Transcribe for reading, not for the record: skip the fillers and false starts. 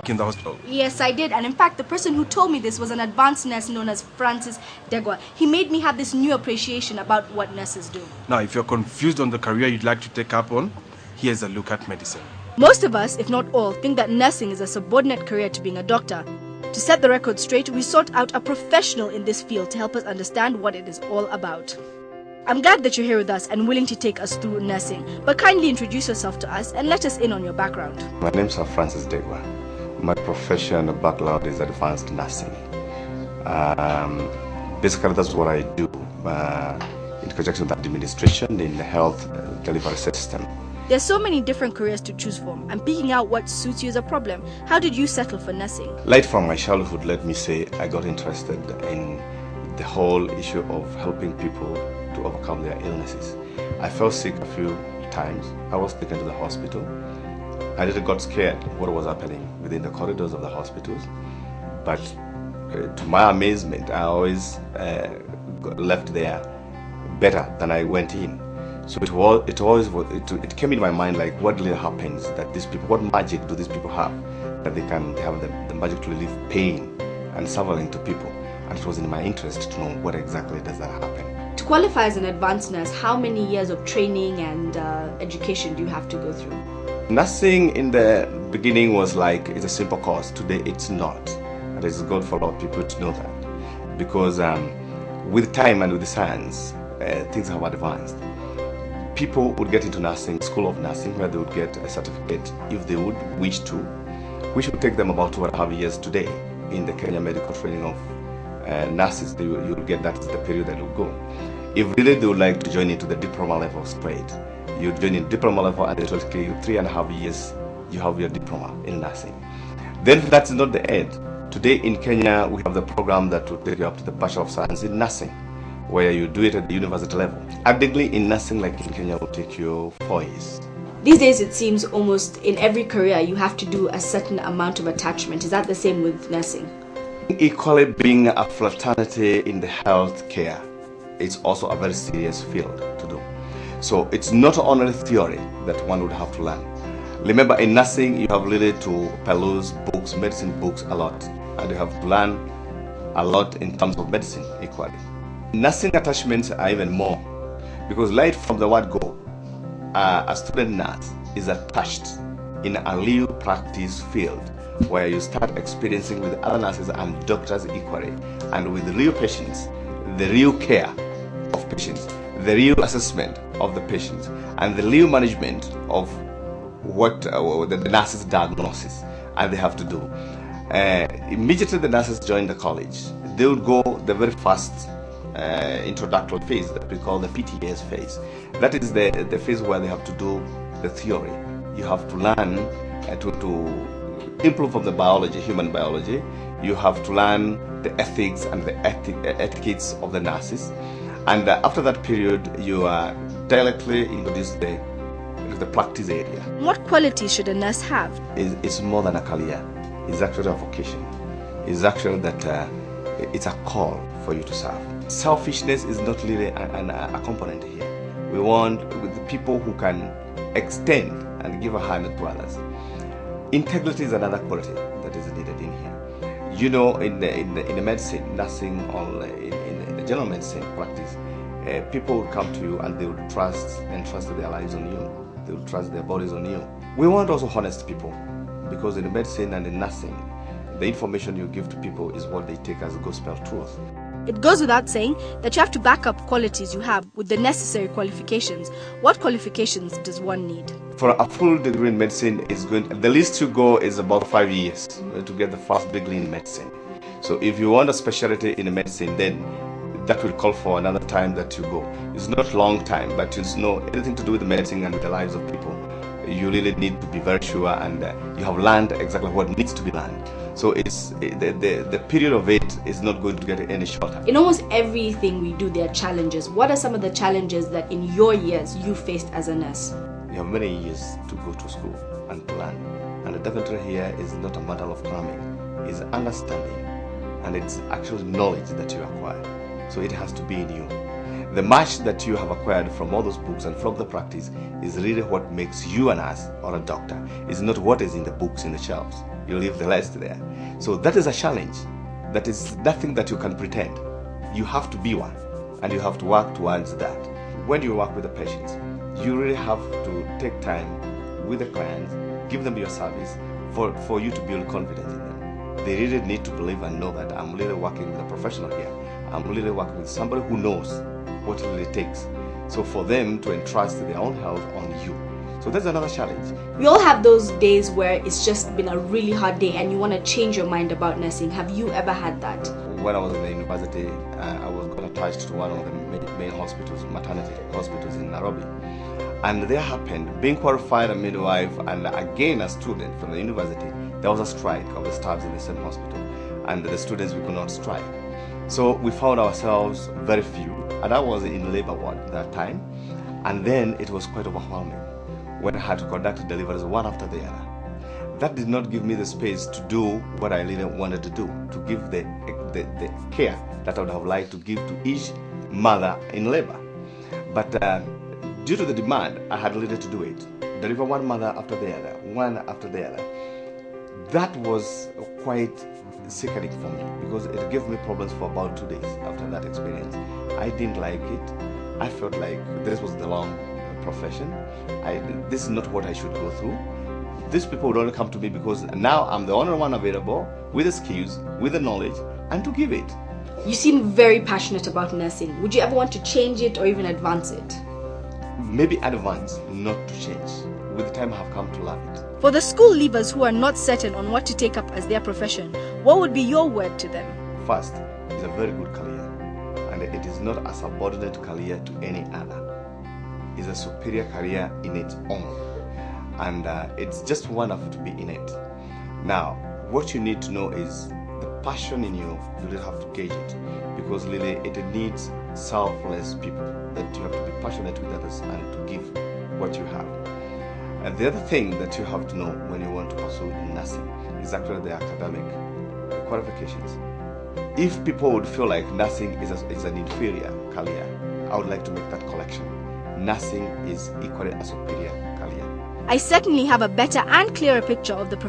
in the hospital? Yes, I did. And in fact, the person who told me this was an advanced nurse known as Francis Degwa. He made me have this new appreciation about what nurses do. Now, if you're confused on the career you'd like to take up on, here's a look at medicine. Most of us, if not all, think that nursing is a subordinate career to being a doctor. To set the record straight, we sought out a professional in this field to help us understand what it is all about. I'm glad that you're here with us and willing to take us through nursing, but kindly introduce yourself to us and let us in on your background. My name is Francis Degwa. My profession background is advanced nursing. Basically, that's what I do in conjunction with administration in the health delivery system. There's so many different careers to choose from, and picking out what suits you is a problem. How did you settle for nursing? Right from my childhood, let me say, I got interested in the whole issue of helping people to overcome their illnesses. I fell sick a few times. I was taken to the hospital. I really got scared what was happening within the corridors of the hospitals. But to my amazement, I always left there better than I went in. So it came in my mind like, what really happens that these people, what magic do these people have that they have the magic to relieve pain and suffering to people? And it was in my interest to know what exactly does that happen. To qualify as an advanced nurse, how many years of training and education do you have to go through? Nursing in the beginning was like, it's a simple course. Today it's not. And it's good for a lot of people to know that. Because with time and with the science, things have advanced. People would get into nursing, school of nursing, where they would get a certificate if they would wish to, which would take them about 2.5 years today. In the Kenya medical training of nurses, you will get that is the period that will go. If really they would like to join into the diploma level straight, you join in diploma level and it will take you 3.5 years, you have your diploma in nursing. Then that's not the end. Today in Kenya, we have the program that will take you up to the Bachelor of Science in Nursing, where you do it at the university level. A degree in nursing like in Kenya will take you 4 years. These days it seems almost in every career you have to do a certain amount of attachment. Is that the same with nursing? Equally, being a fraternity in the healthcare, it's also a very serious field to do. So it's not only theory that one would have to learn. Remember, in nursing you have really to peruse books, medicine books a lot, and you have to learn a lot in terms of medicine equally. Nursing attachments are even more, because right from the word go, a student nurse is attached in a real practice field where you start experiencing with other nurses and doctors equally, and with real patients, the real care of patients, the real assessment of the patients, and the real management of what the nurses' diagnosis and they have to do. Immediately the nurses join the college, they would go the very first introductory phase that we call the PTS phase. That is the phase where they have to do the theory. You have to learn to improve on the biology, human biology. You have to learn the ethics and the etiquettes of the nurses. And after that period, you are directly introduced to the practice area. What qualities should a nurse have? It's more than a career. It's actually a vocation. It's actually that it's a call for you to serve. Selfishness is not really a component here. We want with the people who can extend and give a hand to others. Integrity is another quality that is needed in here. You know, in the medicine, nursing, or in the general medicine practice, people will come to you and they will trust their lives on you. They will trust their bodies on you. We want also honest people, because in the medicine and in nursing, the information you give to people is what they take as gospel truth. It goes without saying that you have to back up qualities you have with the necessary qualifications. What qualifications does one need? For a full degree in medicine, the least you go is about 5 years to get the first degree in medicine. So if you want a specialty in medicine, then that will call for another time that you go. It's not long time, but you know anything to do with medicine and with the lives of people, you really need to be very sure, and you have learned exactly what needs to be learned. So it's the period of it is not going to get any shorter. In almost everything we do, there are challenges. What are some of the challenges that in your years you faced as a nurse? You have many years to go to school and to learn. And the definitely here is not a matter of cramming. It's understanding, and it's actually knowledge that you acquire. So it has to be in you. The much that you have acquired from all those books and from the practice is really what makes you a nurse or a doctor. It's not what is in the books in the shelves. you leave the rest there. So that is a challenge. That is nothing that you can pretend. You have to be one, and you have to work towards that. When you work with the patients, you really have to take time with the clients, give them your service for you to build confidence in them. They really need to believe and know that I'm really working with a professional here. I'm really working with somebody who knows what it really takes. So for them to entrust their own health on you. So that's another challenge. We all have those days where it's just been a really hard day and you want to change your mind about nursing. Have you ever had that? When I was in the university, I was attached to one of the main hospitals, maternity hospitals in Nairobi. And there happened, being qualified a midwife and again a student from the university, there was a strike of the staffs in the same hospital. And the students, we could not strike. So we found ourselves very few. And I was in labor ward at that time. And then it was quite overwhelming when I had to conduct deliveries one after the other. That did not give me the space to do what I really wanted to do, to give the care that I would have liked to give to each mother in labor. But due to the demand, I had little to do it. Deliver one mother after the other, one after the other. That was quite sickening for me because it gave me problems for about 2 days after that experience. I didn't like it. I felt like this was the wrong profession. This is not what I should go through. These people would only come to me because now I'm the only one available with the skills, with the knowledge, and to give it. You seem very passionate about nursing. Would you ever want to change it or even advance it? Maybe advance, not to change. With time, I have come to love it. For the school leavers who are not certain on what to take up as their profession, what would be your word to them? First, it's a very good career, and it is not a subordinate career to any other. It's a superior career in its own. And it's just wonderful to be in it. Now, what you need to know is the passion in you. You really have to gauge it because really it needs selfless people that you have to be passionate with others and to give what you have. And the other thing that you have to know when you want to pursue nursing is actually the academic qualifications. If people would feel like nursing is an inferior career, I would like to make that correction. Nursing is equally a superior career. I certainly have a better and clearer picture of the profession.